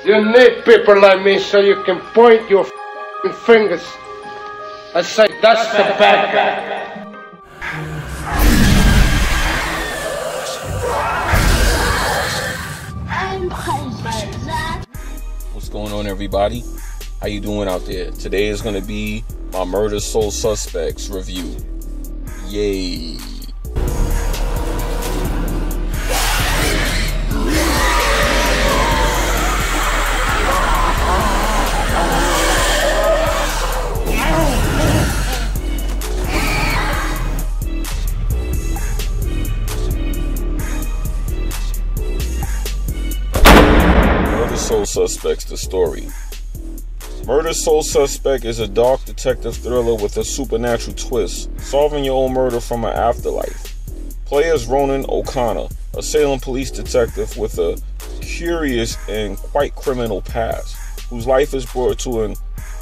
You need people like me so you can point your fingers and say, that's the bad guy. What's going on, everybody? How you doing out there? Today is going to be my Murder Soul Suspects review. Yay! Murder Soul Suspects, the story. Murder Soul Suspect is a dark detective thriller with a supernatural twist, solving your own murder from an afterlife. Play as Ronan O'Connor, a Salem police detective with a curious and quite criminal past, whose life is brought to an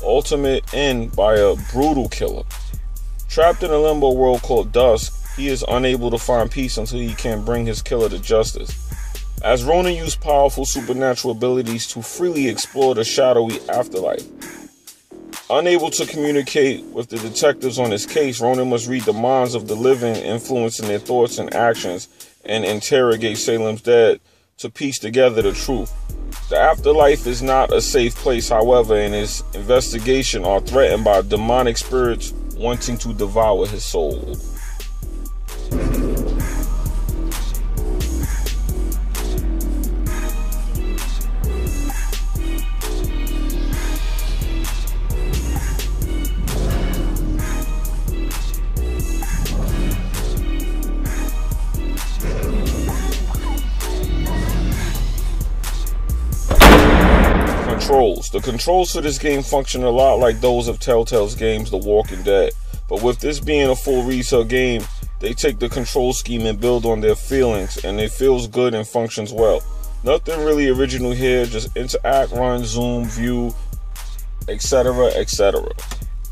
ultimate end by a brutal killer. Trapped in a limbo world called Dusk, he is unable to find peace until he can bring his killer to justice. As Ronan used powerful supernatural abilities to freely explore the shadowy afterlife. Unable to communicate with the detectives on his case, Ronan must read the minds of the living, influencing their thoughts and actions, and interrogate Salem's dead to piece together the truth. The afterlife is not a safe place, however, and his investigation are threatened by demonic spirits wanting to devour his soul. Controls. The controls for this game function a lot like those of Telltale's games The Walking Dead, but with this being a full retail game, they take the control scheme and build on their feelings, and it feels good and functions well. Nothing really original here, just interact, run, zoom, view, etc, etc.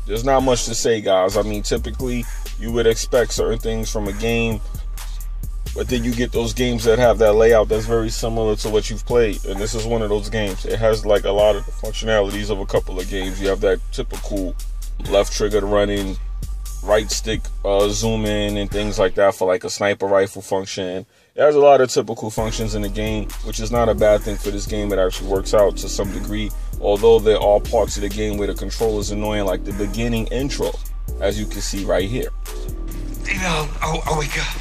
There's not much to say, guys. I mean, typically you would expect certain things from a game, but then you get those games that have that layout that's very similar to what you've played. And this is one of those games. It has like a lot of the functionalities of a couple of games. You have that typical left trigger running, right stick zoom in and things like that for like a sniper rifle function. It has a lot of typical functions in the game, which is not a bad thing for this game. It actually works out to some degree. Although there are parts of the game where the control is annoying, like the beginning intro, as you can see right here. Oh, wake up.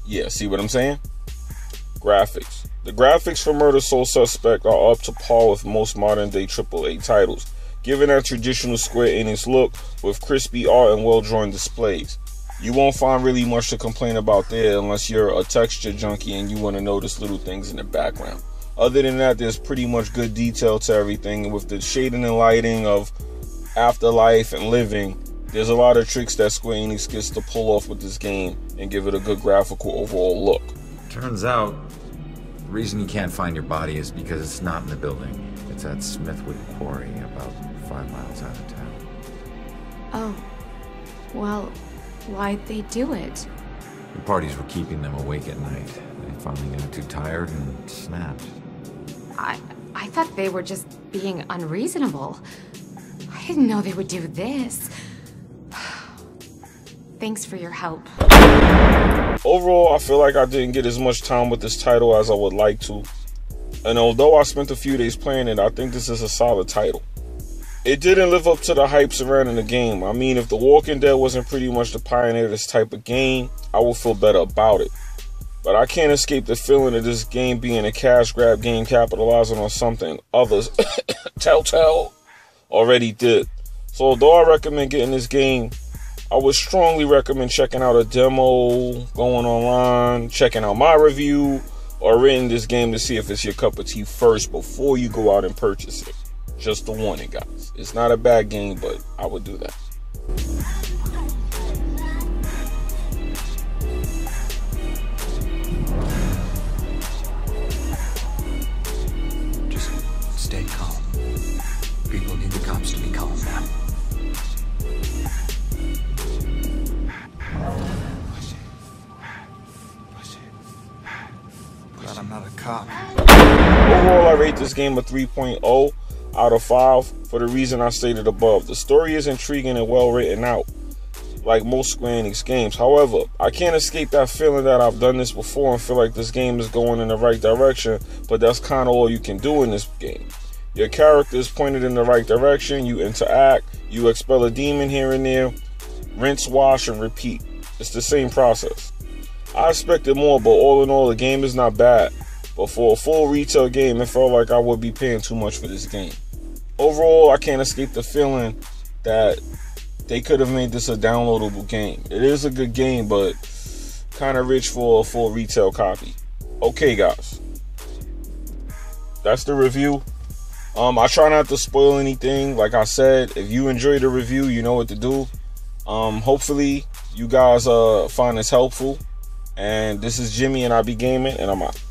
Yeah, see what I'm saying? Graphics. The graphics for Murder Soul Suspect are up to par with most modern day AAA titles, given that traditional Square Enix look with crispy art and well-drawn displays. You won't find really much to complain about there unless you're a texture junkie and you want to notice little things in the background. Other than that, there's pretty much good detail to everything. With the shading and lighting of afterlife and living, there's a lot of tricks that Square Enix gets to pull off with this game and give it a good graphical overall look. Turns out, the reason you can't find your body is because it's not in the building. It's at Smithwood Quarry, about 5 miles out of town. Oh, well, why'd they do it? The parties were keeping them awake at night. They finally got too tired and snapped. I thought they were just being unreasonable. I didn't know they would do this. Thanks for your help. Overall, I feel like I didn't get as much time with this title as I would like to. And although I spent a few days playing it, I think this is a solid title. It didn't live up to the hype surrounding the game. I mean, if The Walking Dead wasn't pretty much the pioneer of this type of game, I would feel better about it. But I can't escape the feeling of this game being a cash grab game capitalizing on something others, Telltale, already did. So although I recommend getting this game, I would strongly recommend checking out a demo, going online, checking out my review, or renting this game to see if it's your cup of tea first before you go out and purchase it. Just a warning, guys. It's not a bad game, but I would do that. Just stay calm. People need the cops to be calm now. Glad I'm not a cop. Overall, I rate this game a 3.0 out of 5 for the reason I stated above. The story is intriguing and well written out, like most Square Enix games. However, I can't escape that feeling that I've done this before and feel like this game is going in the right direction, but that's kind of all you can do in this game. Your character is pointed in the right direction, you interact, you expel a demon here and there, rinse, wash, and repeat. It's the same process. I expected more, but all in all, the game is not bad. But for a full retail game, it felt like I would be paying too much for this game. Overall, I can't escape the feeling that they could have made this a downloadable game. It is a good game, but kind of rich for a full retail copy. Okay, guys. That's the review. I try not to spoil anything. Like I said, if you enjoyed the review, you know what to do. Hopefully, you guys find this helpful. And this is Jimmy, and I be gaming, and I'm out.